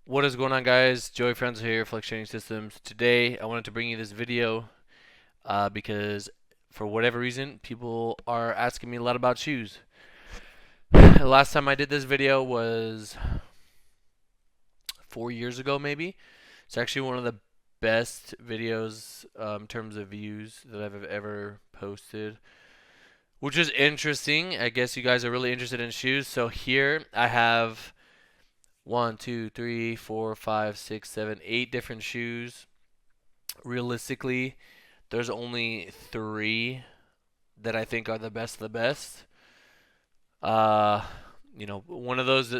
What is going on, guys? Joey Franzo here, Flex Training Systems. Today I wanted to bring you this video because for whatever reason people are asking me a lot about shoes. Last time I did this video was 4 years ago, maybe. It's actually one of the best videos in terms of views that I've ever posted, which is interesting. I guess you guys are really interested in shoes. So here I have 8 different shoes. Realistically, there's only 3 that I think are the best of the best. Uh, one of those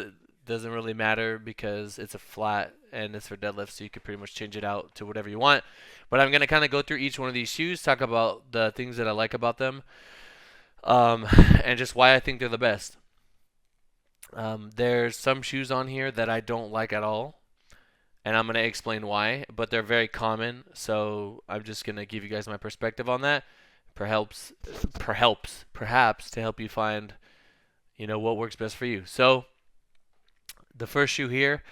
doesn't really matter because it's a flat and it's for deadlift, so you could pretty much change it out to whatever you want. But I'm gonna kind of go through each one of these shoes, talk about the things that I like about them, um, and just why I think they're the best. There's some shoes on here that I don't like at all, and I'm gonna explain why. But they're very common, so I'm just gonna give you guys my perspective on that. Perhaps to help you find, what works best for you. So the first shoe here,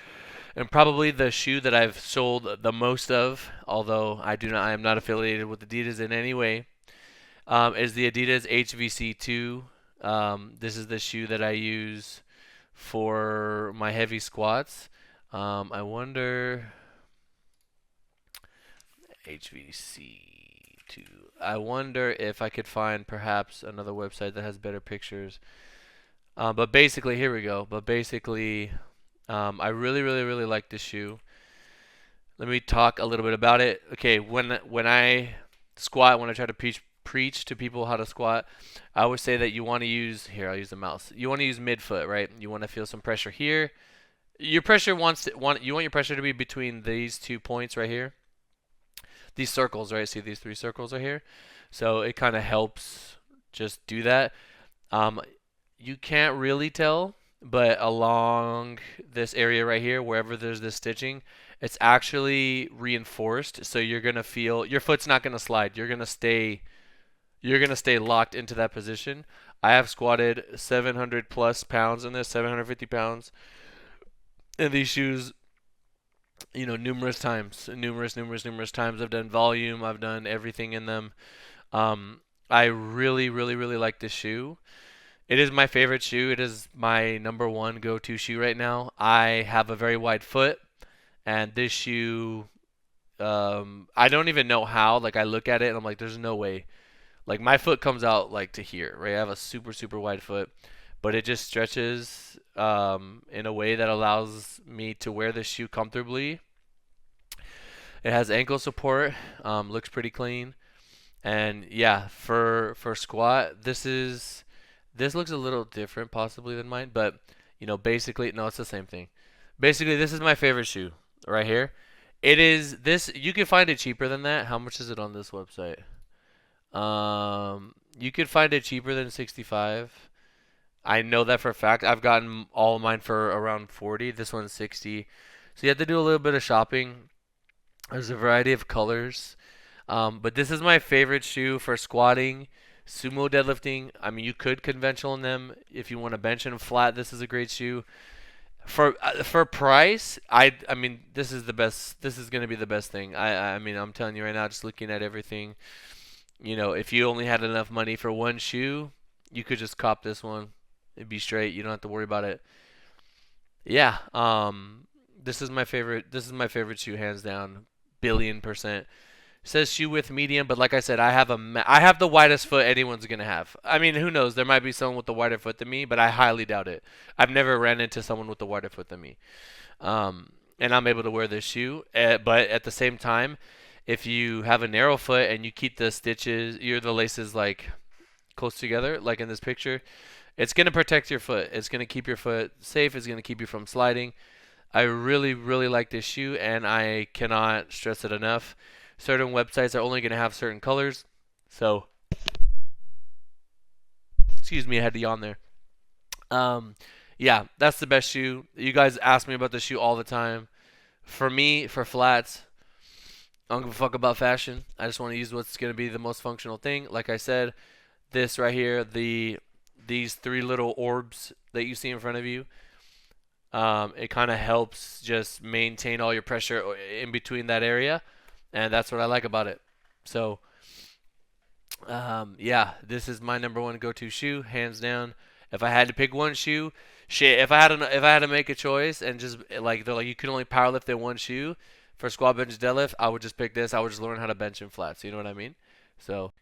and probably the shoe that I've sold the most of, although I am not affiliated with Adidas in any way, is the Adidas HVC 2. This is the shoe that I use for my heavy squats. I wonder HVC 2. I wonder if I could find perhaps another website that has better pictures. But basically, here we go. But basically, I really, really, really like this shoe. Let me talk a little bit about it. Okay, when I squat, when I try to preach to people how to squat, I always say that you want to use here. I'll use the mouse. You want to use midfoot, right? You want to feel some pressure here. Your pressure you want your pressure to be between these 2 points right here. These circles, right? See these 3 circles right here. So it kind of helps just do that. Um, you can't really tell, but along this area right here, wherever there's this stitching, it's actually reinforced. So you're gonna feel your foot's not gonna slide. You're gonna stay locked into that position. I have squatted 700 plus pounds in this, 750 pounds in these shoes. Numerous times, numerous times. I've done volume. I've done everything in them. I really, really, really like this shoe. It is my favorite shoe. It is my number one go-to shoe right now. I have a very wide foot, and this shoe, I don't even know how. Like I look at it and I'm like, there's no way. Like my foot comes out like to here, right? I have a super, super wide foot, but it just stretches in a way that allows me to wear this shoe comfortably. It has ankle support, looks pretty clean, and yeah, for squat, this looks a little different possibly than mine, but basically no, it's the same thing. Basically, this is my favorite shoe right here. It is this. You can find it cheaper than that. How much is it on this website? You could find it cheaper than 65. I know that for a fact. I've gotten all of mine for around 40. This one's 60. So you have to do a little bit of shopping. There's a variety of colors. But this is my favorite shoe for squatting, sumo deadlifting. I mean, you could conventional in them if you want to bench them flat. This is a great shoe. For price, I mean, this is the best. This is gonna be the best thing. I mean, I'm telling you right now, just looking at everything. If you only had enough money for one shoe, you could just cop this one. It'd be straight. You don't have to worry about it. Yeah. This is my favorite. This is my favorite shoe, hands down, billion%. It says shoe width medium, but like I said, I have the widest foot anyone's gonna have. I mean, who knows? There might be someone with a wider foot than me, but I highly doubt it. I've never ran into someone with a wider foot than me. And I'm able to wear this shoe. But at the same time, if you have a narrow foot and you keep the stitches, the laces like close together, like in this picture, it's gonna protect your foot. It's gonna keep your foot safe. It's gonna keep you from sliding. I really, really like this shoe, and I cannot stress it enough. Certain websites are only going to have certain colors. So, excuse me, I had to yawn there. Um, yeah, that's the best shoe. You guys ask me about the shoe all the time. For me, for flats, I don't give a fuck about fashion. I just want to use what's going to be the most functional thing. Like I said, this right here, these 3 little orbs that you see in front of you, It kind of helps just maintain all your pressure in between that area, and that's what I like about it. So, yeah, this is my number one go-to shoe, hands down. If I had to pick one shoe, shit, if I had to make a choice and just like they're like you can only powerlift in one shoe for squat, bench, deadlift, I would just pick this. I would just learn how to bench in flats. You know what I mean? So,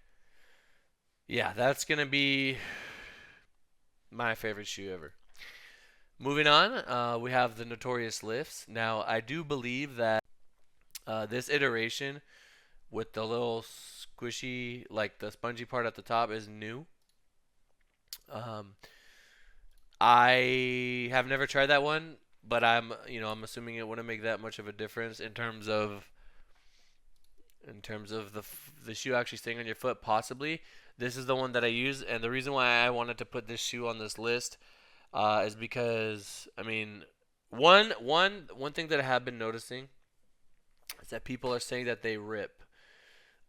yeah, that's gonna be my favorite shoe ever. Moving on, we have the Notorious Lifts. Now, I do believe that this iteration with the little squishy, like the spongy part at the top, is new. Um, I have never tried that one, but I'm assuming it wouldn't make that much of a difference in terms of the shoe actually staying on your foot. Possibly, this is the one that I use, and the reason why I wanted to put this shoe on this list is because I mean, one thing that I have been noticing is that people are saying that they rip.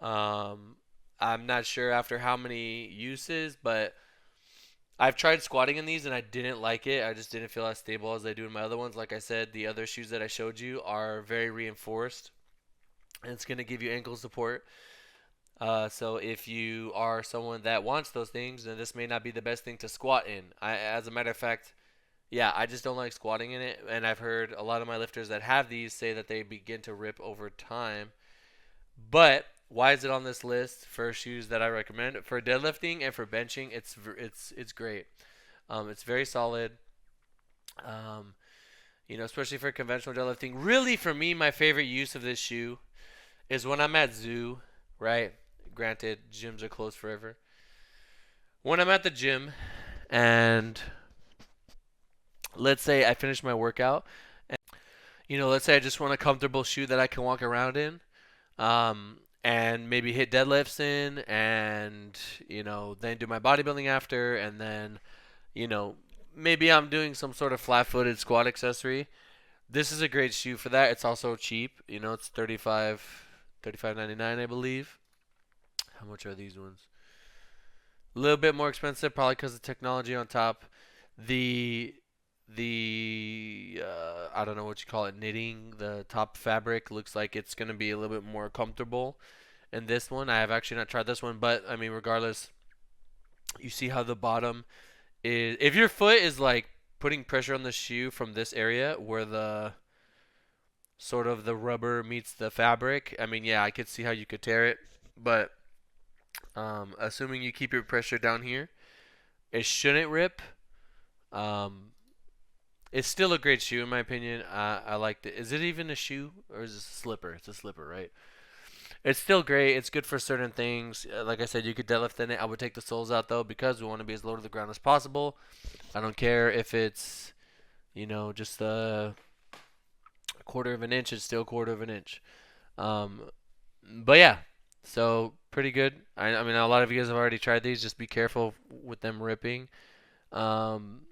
Um, I'm not sure after how many uses, but I've tried squatting in these and I didn't like it. I just didn't feel as stable as I do in my other ones. Like I said, the other shoes that I showed you are very reinforced, and it's going to give you ankle support. So if you are someone that wants those things, then this may not be the best thing to squat in. As a matter of fact, yeah, I just don't like squatting in it, and I've heard a lot of my lifters that have these say that they begin to rip over time. But why is it on this list for shoes that I recommend for deadlifting and for benching? It's great. It's very solid. Um, especially for conventional deadlifting. Really, for me, my favorite use of this shoe is when I'm at zoo. Right? Granted, gyms are closed forever. When I'm at the gym and let's say I finish my workout, and let's say I just want a comfortable shoe that I can walk around in, and maybe hit deadlifts in, and then do my bodybuilding after, and then you know maybe I'm doing some sort of flat-footed squat accessory. This is a great shoe for that. It's also cheap. It's 35.99, I believe. How much are these ones? A little bit more expensive, probably because of technology on top. The I don't know what you call it, knitting, the top fabric looks like it's going to be a little bit more comfortable in this one. I have actually not tried this one, but I mean, regardless, you see how the bottom is. If your foot is like putting pressure on the shoe from this area where the sort of the rubber meets the fabric, I mean, yeah, I could see how you could tear it, but assuming you keep your pressure down here, it shouldn't rip. Um, It's still a great shoe in my opinion. I liked it. Is it even a shoe or is it a slipper? It's a slipper, right? It's still great. It's good for certain things. Like I said, you could deadlift in it. I would take the soles out though because we want to be as low to the ground as possible. I don't care if it's just a quarter of an inch. It's still a quarter of an inch. Um, but yeah, so pretty good. I mean, a lot of you guys have already tried these. Just be careful with them ripping. Um,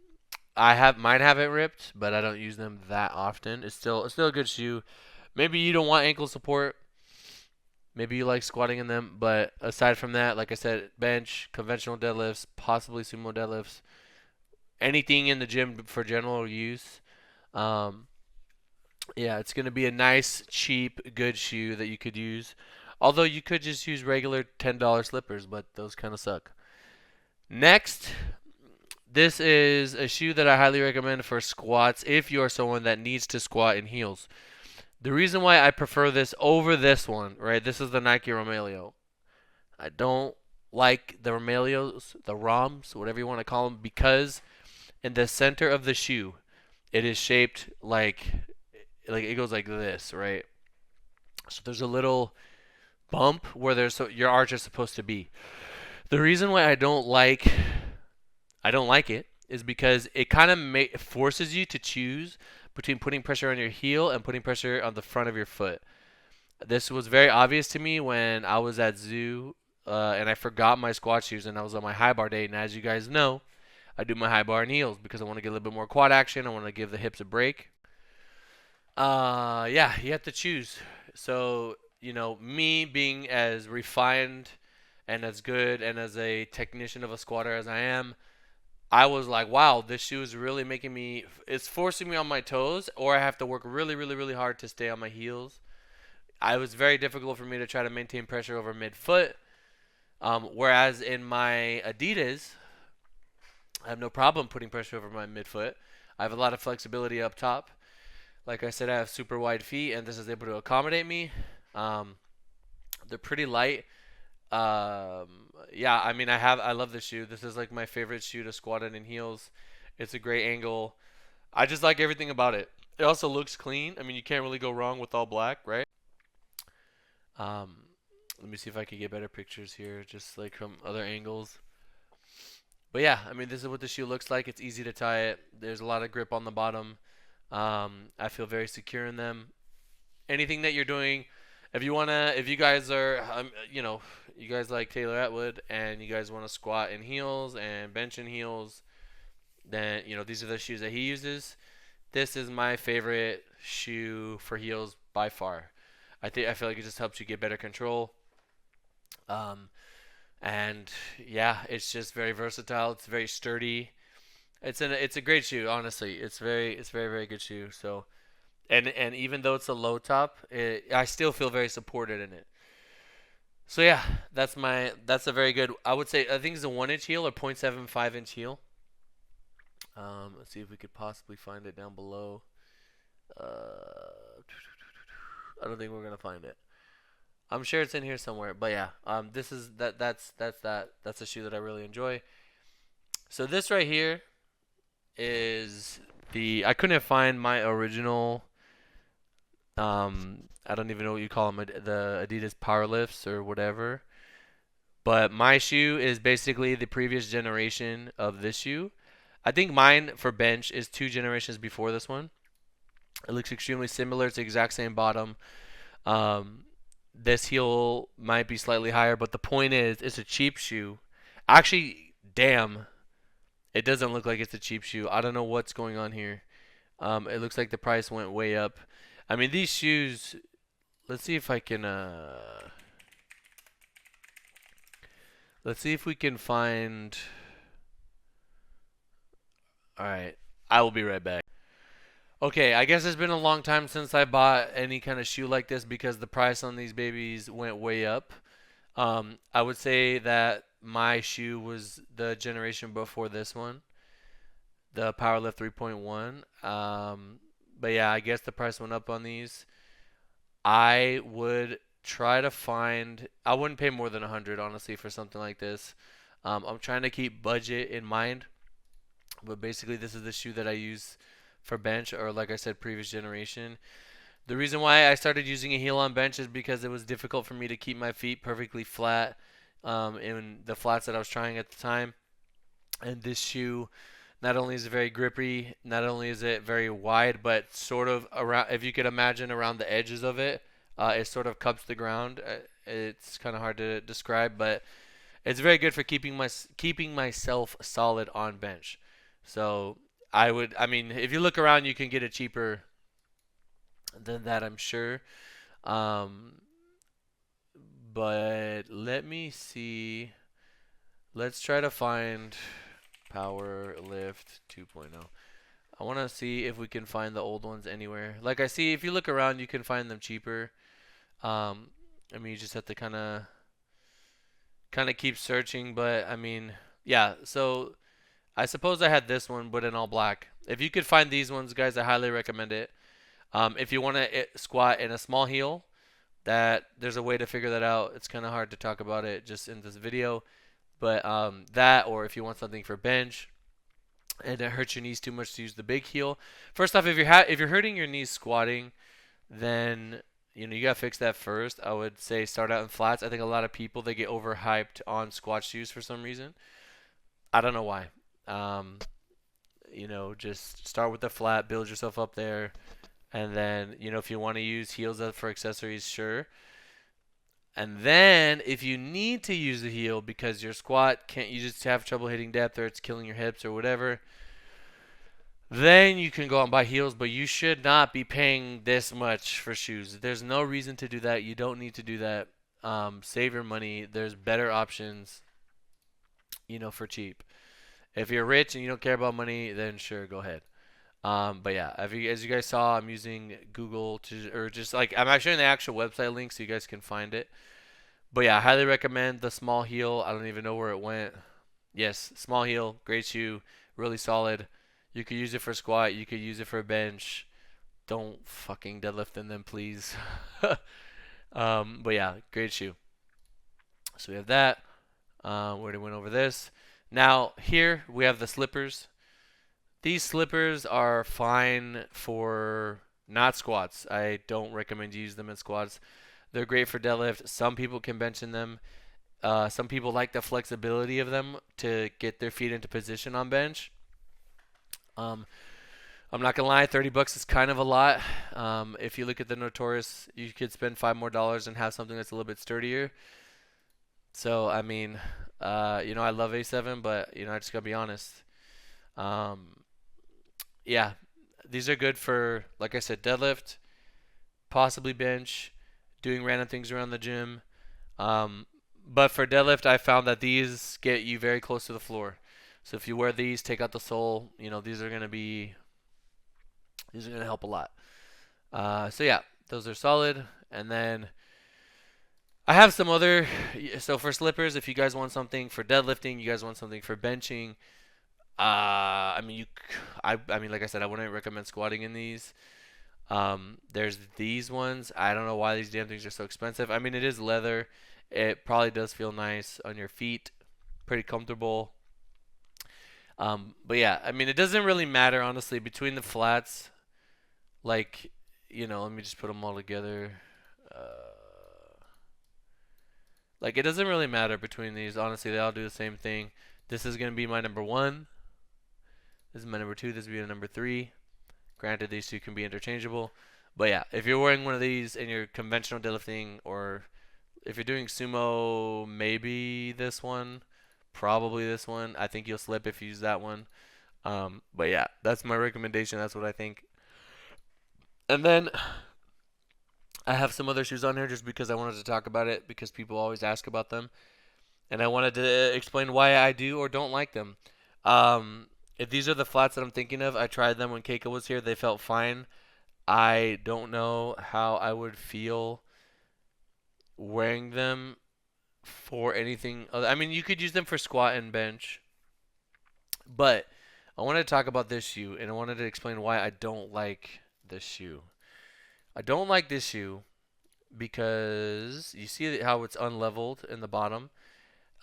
mine haven't ripped, but I don't use them that often. It's still a good shoe. Maybe you don't want ankle support. Maybe you like squatting in them, but aside from that, like I said, bench, conventional deadlifts, possibly sumo deadlifts, anything in the gym for general use. Um, yeah, it's gonna be a nice, cheap, good shoe that you could use. Although you could just use regular $10 slippers, but those kind of suck. Next, this is a shoe that I highly recommend for squats if you are someone that needs to squat in heels. The reason why I prefer this over this one, right? This is the Nike Romaleo. I don't like the Romaleos, the ROMs, whatever you want to call them, because in the center of the shoe, it is shaped like it goes like this, right? So there's a little bump where your arch is supposed to be. The reason why I don't like it is because it kind of forces you to choose between putting pressure on your heel and putting pressure on the front of your foot. This was very obvious to me when I was at zoo and I forgot my squat shoes and I was on my high bar day. And as you guys know, I do my high bar and heels because I want to get a little bit more quad action. I want to give the hips a break. Yeah, you have to choose. So, me being as refined and as good and as a technician of a squatter as I am, I was like, wow, this shoe is really making me, it's forcing me on my toes, or I have to work really, really, really hard to stay on my heels. It was very difficult for me to try to maintain pressure over midfoot. Whereas in my Adidas, I have no problem putting pressure over my midfoot. I have a lot of flexibility up top. Like I said, I have super wide feet, and this is able to accommodate me. Um, they're pretty light. Yeah, I mean, I love this shoe. This is like my favorite shoe to squat in heels. It's a great angle. I just like everything about it. It also looks clean. I mean, you can't really go wrong with all black, right? Um, Let me see if I can get better pictures here, just like from other angles. But yeah, I mean, this is what the shoe looks like. It's easy to tie it. There's a lot of grip on the bottom. I feel very secure in them. Anything that you're doing, if you guys are, you guys like Taylor Atwood and you guys want to squat in heels and bench in heels, then, these are the shoes that he uses. This is my favorite shoe for heels by far. I feel like it just helps you get better control. Um, and yeah, it's just very versatile. It's very sturdy. It's a great shoe, honestly. It's very very good shoe. So and even though it's a low top, I still feel very supported in it. So yeah, that's a very good. I would say I think it's a 1 inch heel or 0.75 inch heel. Let's see if we could possibly find it down below. I don't think we're gonna find it. I'm sure it's in here somewhere, but yeah, this is that's a shoe that I really enjoy. So this right here is I couldn't find my original. I don't even know what you call them, the Adidas Powerlifts or whatever. But my shoe is basically the previous generation of this shoe. I think mine for bench is 2 generations before this one. It looks extremely similar. It's the exact same bottom. Um, this heel might be slightly higher, but the point is, it's a cheap shoe. Actually, damn, it doesn't look like it's a cheap shoe. I don't know what's going on here. It looks like the price went way up. I mean, these shoes. Let's see if I can. Let's see if we can find. All right, I will be right back. Okay, I guess it's been a long time since I bought any kind of shoe like this because the price on these babies went way up. I would say that my shoe was the generation before this one, the Powerlift 3.1. But yeah, I guess the price went up on these. I would try to find. I wouldn't pay more than 100 honestly for something like this. I'm trying to keep budget in mind, but basically this is the shoe that I use for bench or like I said, previous generation. The reason why I started using a heel on bench is because it was difficult for me to keep my feet perfectly flat in the flats that I was trying at the time. And this shoe, not only is it very grippy, not only is it very wide, but sort of around, if you could imagine around the edges of it, it sort of cups the ground. It's kind of hard to describe, but it's very good for keeping myself solid on bench. So I mean, if you look around, you can get it cheaper than that, I'm sure. Um, but let me see. Let's try to find Power Lift 2.0. I want to see if we can find the old ones anywhere. Like I see, if you look around, you can find them cheaper. Um, I mean, you just have to kind of keep searching. But I mean, yeah. So I suppose I had this one, but in all black. If you could find these ones, guys, I highly recommend it. If you want to squat in a small heel, that there's a way to figure that out. It's kind of hard to talk about it just in this video, but that, or if you want something for bench and it hurts your knees too much to use the big heel. First off, if you're hurting your knees squatting, then you gotta fix that first. I would say start out in flats. I think a lot of people they get overhyped on squat shoes for some reason. I don't know why. Um, just start with the flat, build yourself up there. And then, if you want to use heels for accessories, sure. And then, if you need to use the heel because your squat can't, you just have trouble hitting depth or it's killing your hips or whatever, then you can go out and buy heels. But you should not be paying this much for shoes. There's no reason to do that. You don't need to do that. Save your money. There's better options, for cheap. If you're rich and you don't care about money, then sure, go ahead. But yeah, as you guys saw, I'm using Google to, or just like, I'm actually in the actual website link so you guys can find it. But yeah, I highly recommend the small heel. I don't even know where it went. Yes, small heel, great shoe, really solid. You could use it for squat, you could use it for bench. Don't fucking deadlift in them, please. But yeah, great shoe. So we have that. We already went over this. Now here we have the slippers. These slippers are fine for not squats. I don't recommend you use them in squats. They're great for deadlift. Some people can bench in them. Some people like the flexibility of them to get their feet into position on bench. Um, I'm not gonna lie, $30 is kind of a lot. If you look at the Notorious, you could spend $5 more and have something that's a little bit sturdier. So I mean, I love A7, but I just gotta be honest. Um, yeah, these are good for, like I said, deadlift, possibly bench, doing random things around the gym. Um, but for deadlift, I found that these get you very close to the floor. So if you wear these, take out the sole, these are gonna help a lot. So yeah, those are solid. And then I have some other. So for slippers, if you guys want something for deadlifting, you guys want something for benching. I mean, I mean, like I said, I wouldn't recommend squatting in these. There's these ones. I don't know why these damn things are so expensive. I mean, it is leather. It probably does feel nice on your feet, pretty comfortable. But yeah, I mean, it doesn't really matter honestly between the flats. Like, let me just put them all together. Like, it doesn't really matter between these. Honestly, they all do the same thing. This is gonna be my number one. This is my number two. This will be my number three. Granted, these two can be interchangeable. But yeah, if you're wearing one of these and you're conventional deadlifting, or if you're doing sumo, maybe this one, probably this one. I think you'll slip if you use that one. But yeah, that's my recommendation. That's what I think. And then I have some other shoes on here just because I wanted to talk about it because people always ask about them, and I wanted to explain why I do or don't like them. If these are the flats that I'm thinking of, I tried them when Keiko was here. They felt fine. I don't know how I would feel wearing them for anything other. I mean, you could use them for squat and bench, but I wanted to talk about this shoe, and I wanted to explain why I don't like this shoe. I don't like this shoe because you see how it's unleveled in the bottom.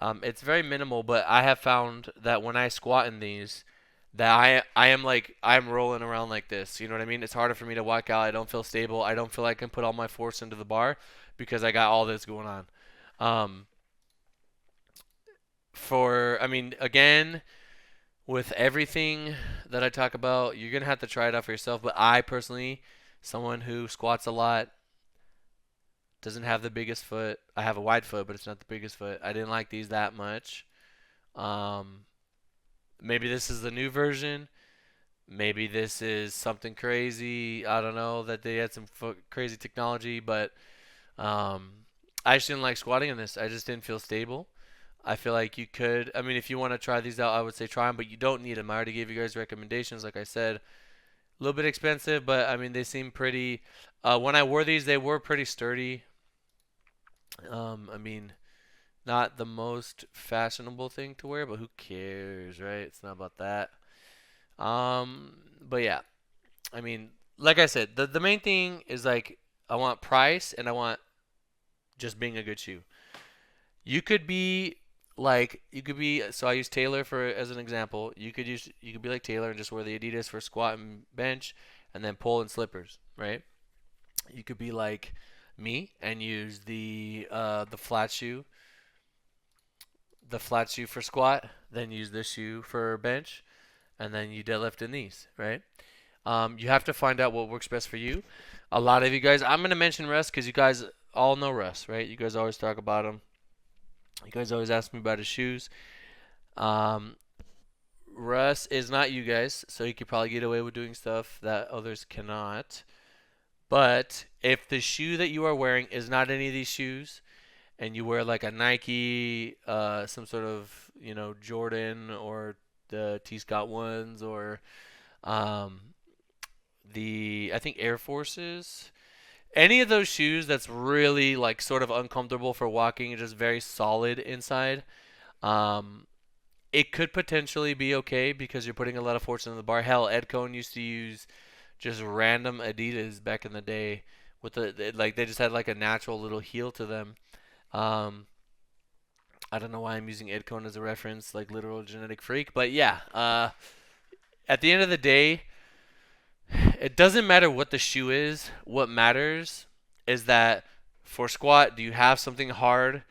It's very minimal, but I have found that when I squat in these, that I am like I'm rolling around like this. You know what I mean? It's harder for me to walk out. I don't feel stable. I don't feel like I can put all my force into the bar because I got all this going on. Um, I mean, again, with everything that I talk about, you're gonna have to try it out for yourself. But I personally, someone who squats a lot, doesn't have the biggest foot. I have a wide foot, but it's not the biggest foot. I didn't like these that much. Um, Maybe this is the new version. Maybe this is something crazy. I don't know that they had some crazy technology, but um, I just didn't like squatting in this. I just didn't feel stable. I feel like you could. I mean, if you want to try these out, I would say try them, but you don't need them. I already gave you guys recommendations. Like I said, a little bit expensive, but I mean, they seem pretty. When I wore these, they were pretty sturdy. I mean, not the most fashionable thing to wear, but who cares, right? It's not about that. But yeah, I mean, like I said, the main thing is like I want price and I want just being a good shoe. You could be so I use Taylor for as an example. You could be like Taylor and just wear the Adidas for squat and bench and then pull and slippers, right? You could be like me and use the flat shoe for squat, then use this shoe for bench, and then you deadlift in these, right? You have to find out what works best for you. A lot of you guys, I'm gonna mention Russ because you guys all know Russ, right? You guys always talk about him. You guys always ask me about his shoes. Um, Russ is not you guys, so he could probably get away with doing stuff that others cannot. But if the shoe that you are wearing is not any of these shoes, and you wear like a Nike, some sort of Jordan or the T Scott ones, or um, I think Air Forces. Any of those shoes that's really like sort of uncomfortable for walking and just very solid inside. Um, it could potentially be okay because you're putting a lot of force into the bar. Hell, Ed Cohn used to use just random Adidas back in the day with like they just had like a natural little heel to them. Um, I don't know why I'm using Ed Cohn as a reference, like literal genetic freak, but yeah. At the end of the day, it doesn't matter what the shoe is. What matters is that for squat, do you have something hard?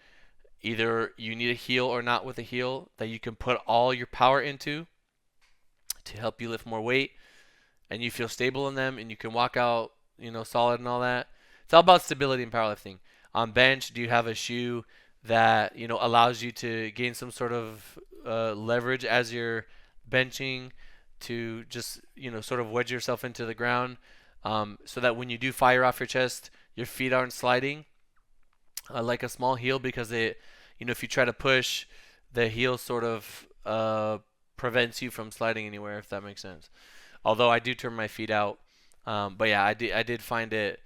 Either you need a heel or not with a heel that you can put all your power into to help you lift more weight, and you feel stable in them, and you can walk out, solid and all that. It's all about stability in powerlifting. On bench, do you have a shoe that allows you to gain some sort of leverage as you're benching to just sort of wedge yourself into the ground, so that when you do fire off your chest, your feet aren't sliding like a small heel, because if you try to push, the heel sort of prevents you from sliding anywhere, if that makes sense. Although I do turn my feet out, but yeah, I did find it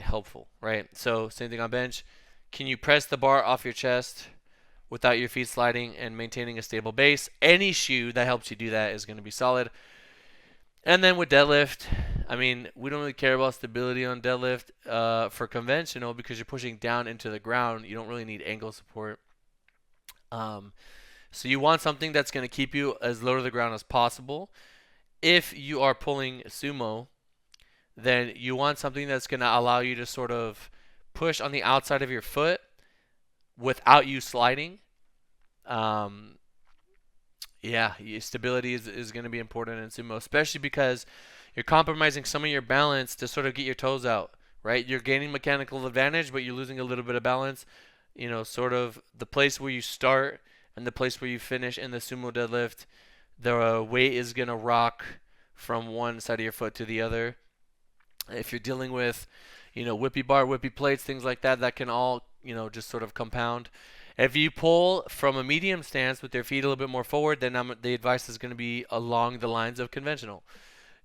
helpful, right? So same thing on bench. Can you press the bar off your chest without your feet sliding and maintaining a stable base? Any shoe that helps you do that is going to be solid. And then with deadlift, I mean, we don't really care about stability on deadlift for conventional, because you're pushing down into the ground. You don't really need ankle support. So you want something that's going to keep you as low to the ground as possible. If you are pulling sumo, then you want something that's going to allow you to sort of push on the outside of your foot without you sliding. Um, yeah, stability is going to be important in sumo, especially because you're compromising some of your balance to sort of get your toes out, right? You're gaining mechanical advantage, but you're losing a little bit of balance. Sort of the place where you start and the place where you finish in the sumo deadlift, the weight is going to rock from one side of your foot to the other. If you're dealing with, whippy bar, whippy plates, things like that, that can all, just sort of compound. If you pull from a medium stance with your feet a little bit more forward, then the advice is going to be along the lines of conventional.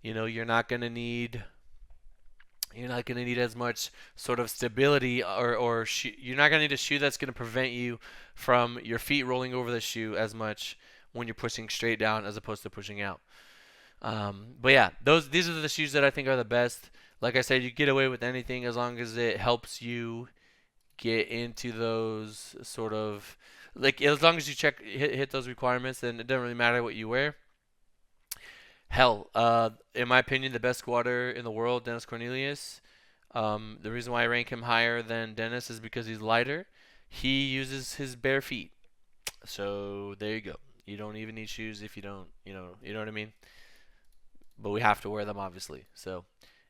You're not going to need as much sort of stability, or you're not going to need a shoe that's going to prevent you from your feet rolling over the shoe as much when you're pushing straight down as opposed to pushing out. But yeah, these are the shoes that I think are the best. Like I said, you get away with anything as long as it helps you get into those sort of, like, as long as you hit those requirements, then it doesn't really matter what you wear. Hell, in my opinion, the best squatter in the world, Dennis Cornelius. The reason why I rank him higher than Dennis is because he's lighter. He uses his bare feet. So there you go. You don't even need shoes if you don't, you know what I mean? But we have to wear them, obviously. So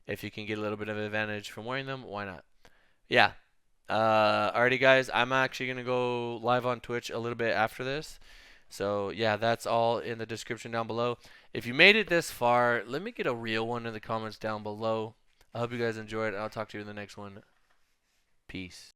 if you can get a little bit of advantage from wearing them, why not? Yeah. Alrighty, guys. I'm actually going to go live on Twitch a little bit after this. So, yeah, that's all in the description down below. If you made it this far, let me get a real one in the comments down below. I hope you guys enjoyed, and I'll talk to you in the next one. Peace.